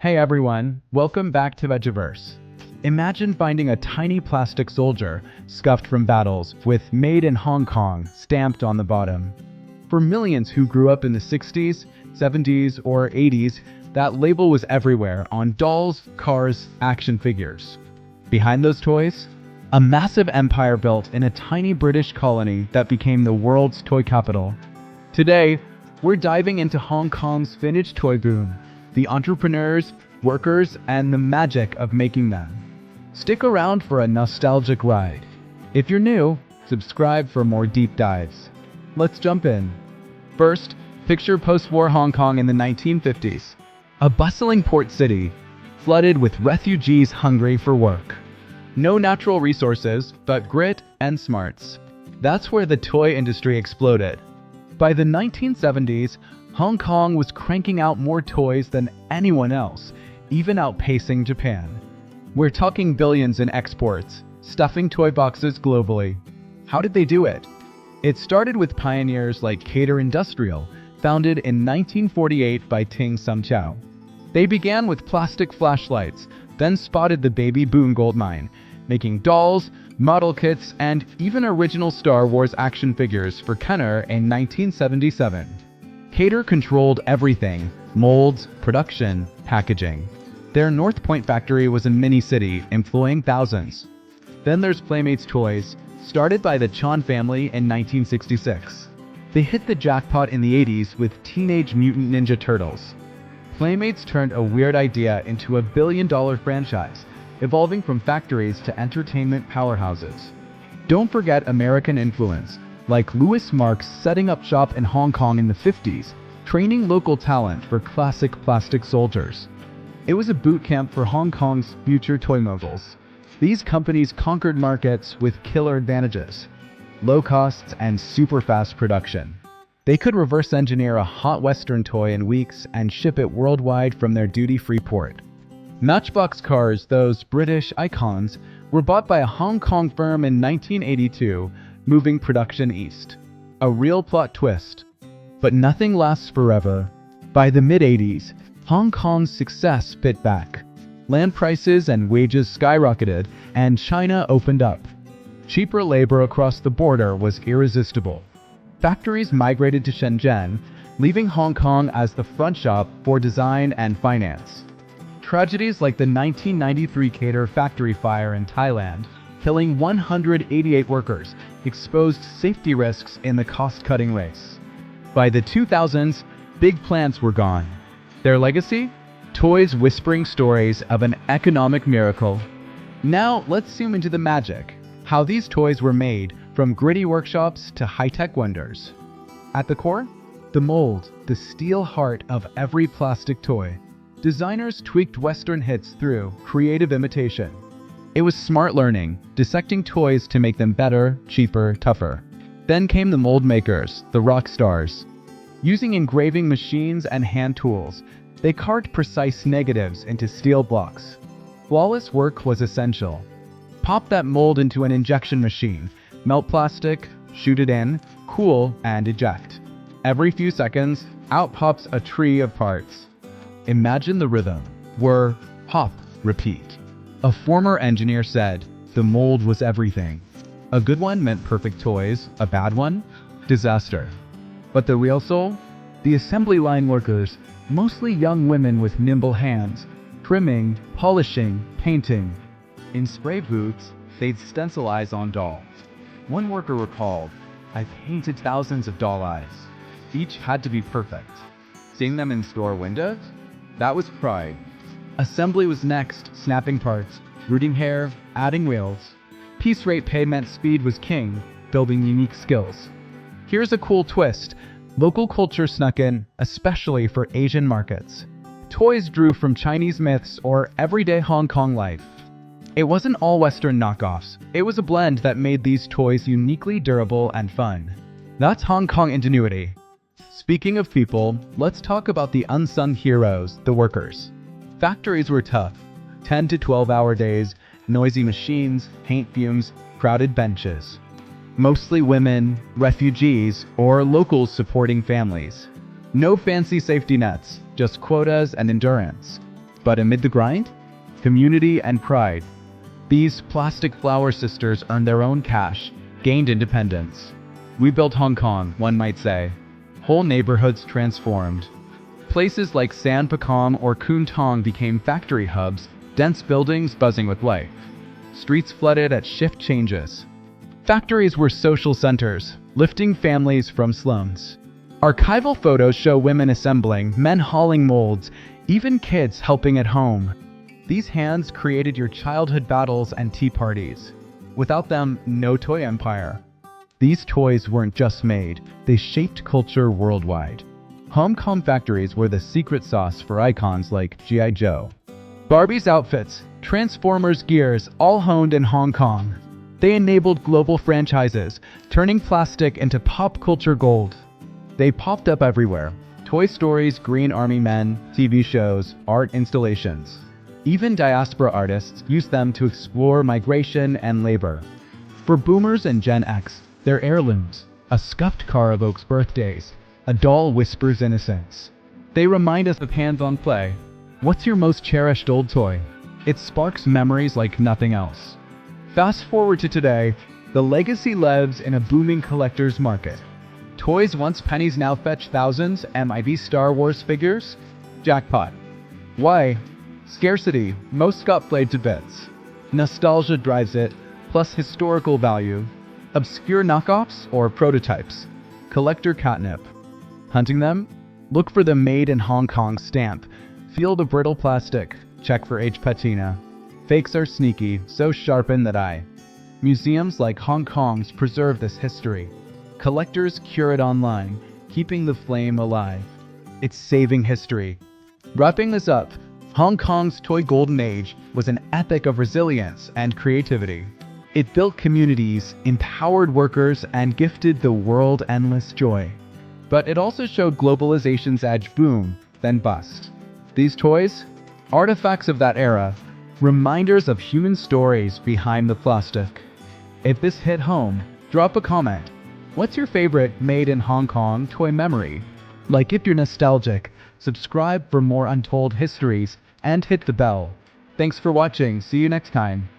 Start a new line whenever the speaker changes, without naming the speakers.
Hey everyone, welcome back to Vegiverse. Imagine finding a tiny plastic soldier scuffed from battles with "Made in Hong Kong" stamped on the bottom. For millions who grew up in the 60s, 70s, or 80s, that label was everywhere on dolls, cars, action figures. Behind those toys, a massive empire built in a tiny British colony that became the world's toy capital. Today, we're diving into Hong Kong's vintage toy boom, the entrepreneurs, workers, and the magic of making them. Stick around for a nostalgic ride. If you're new, subscribe for more deep dives. Let's jump in. First, picture post-war Hong Kong in the 1950s. A bustling port city, flooded with refugees hungry for work. No natural resources, but grit and smarts. That's where the toy industry exploded. By the 1970s, Hong Kong was cranking out more toys than anyone else, even outpacing Japan. We're talking billions in exports, stuffing toy boxes globally. How did they do it? It started with pioneers like Kader Industrial, founded in 1948 by Ting Sum-Chow. They began with plastic flashlights, then spotted the baby boom goldmine, making dolls, model kits, and even original Star Wars action figures for Kenner in 1977. Kader controlled everything: molds, production, packaging. Their North Point factory was a mini-city, employing thousands. Then there's Playmates Toys, started by the Chan family in 1966. They hit the jackpot in the 80s with Teenage Mutant Ninja Turtles. Playmates turned a weird idea into a billion-dollar franchise, evolving from factories to entertainment powerhouses. Don't forget American influence, like Louis Marx setting up shop in Hong Kong in the 50s, training local talent for classic plastic soldiers. It was a boot camp for Hong Kong's future toy moguls. These companies conquered markets with killer advantages: low costs and super fast production. They could reverse engineer a hot Western toy in weeks and ship it worldwide from their duty-free port. Matchbox cars, those British icons, were bought by a Hong Kong firm in 1982, moving production east. A real plot twist. But nothing lasts forever. By the mid-80s, Hong Kong's success bit back. Land prices and wages skyrocketed, and China opened up. Cheaper labor across the border was irresistible. Factories migrated to Shenzhen, leaving Hong Kong as the front shop for design and finance. Tragedies like the 1993 Kader factory fire in Thailand, killing 188 workers, exposed safety risks in the cost-cutting race. By the 2000s, big plants were gone. Their legacy? Toys whispering stories of an economic miracle. Now, let's zoom into the magic. How these toys were made, from gritty workshops to high-tech wonders. At the core, the mold, the steel heart of every plastic toy. Designers tweaked Western hits through creative imitation. It was smart learning, dissecting toys to make them better, cheaper, tougher. Then came the mold makers, the rock stars. Using engraving machines and hand tools, they carved precise negatives into steel blocks. Flawless work was essential. Pop that mold into an injection machine, melt plastic, shoot it in, cool, and eject. Every few seconds, out pops a tree of parts. Imagine the rhythm. Whir, pop, repeat. A former engineer said, the mold was everything. A good one meant perfect toys, a bad one, disaster. But the real soul? The assembly line workers, mostly young women with nimble hands, trimming, polishing, painting. In spray booths, they'd stencil eyes on dolls. One worker recalled, "I painted thousands of doll eyes. Each had to be perfect. Seeing them in store windows? That was pride." Assembly was next, snapping parts, rooting hair, adding wheels. Piece rate pay meant speed was king, building unique skills. Here's a cool twist. Local culture snuck in, especially for Asian markets. Toys drew from Chinese myths or everyday Hong Kong life. It wasn't all Western knockoffs. It was a blend that made these toys uniquely durable and fun. That's Hong Kong ingenuity. Speaking of people, let's talk about the unsung heroes, the workers. Factories were tough. 10 to 12-hour days, noisy machines, paint fumes, crowded benches. Mostly women, refugees, or locals supporting families. No fancy safety nets, just quotas and endurance. But amid the grind, community and pride. These plastic flower sisters earned their own cash, gained independence. We built Hong Kong, one might say. Whole neighborhoods transformed. Places like San Pacom or Kwun Tong became factory hubs, dense buildings buzzing with life. Streets flooded at shift changes. Factories were social centers, lifting families from slums. Archival photos show women assembling, men hauling molds, even kids helping at home. These hands created your childhood battles and tea parties. Without them, no toy empire. These toys weren't just made, they shaped culture worldwide. Hong Kong factories were the secret sauce for icons like G.I. Joe. Barbie's outfits, Transformers gears, all honed in Hong Kong. They enabled global franchises, turning plastic into pop culture gold. They popped up everywhere. Toy Stories, Green Army Men, TV shows, art installations. Even diaspora artists used them to explore migration and labor. For boomers and Gen X, they're heirlooms. A scuffed car evokes birthdays. A doll whispers innocence. They remind us of hands-on play. What's your most cherished old toy? It sparks memories like nothing else. Fast forward to today, the legacy lives in a booming collector's market. Toys once pennies now fetch thousands. MIB Star Wars figures? Jackpot. Why? Scarcity. Most got played to bits. Nostalgia drives it, plus historical value. Obscure knockoffs or prototypes. Collector catnip. Hunting them? Look for the Made in Hong Kong stamp. Feel the brittle plastic. Check for H patina. Fakes are sneaky, so sharpen that eye. Museums like Hong Kong's preserve this history. Collectors cure it online, keeping the flame alive. It's saving history. Wrapping this up, Hong Kong's toy golden age was an epic of resilience and creativity. It built communities, empowered workers, and gifted the world endless joy. But it also showed globalization's edge boom, then bust. These toys? Artifacts of that era, reminders of human stories behind the plastic. If this hit home, drop a comment. What's your favorite Made in Hong Kong toy memory? Like if you're nostalgic, subscribe for more untold histories, and hit the bell. Thanks for watching. See you next time.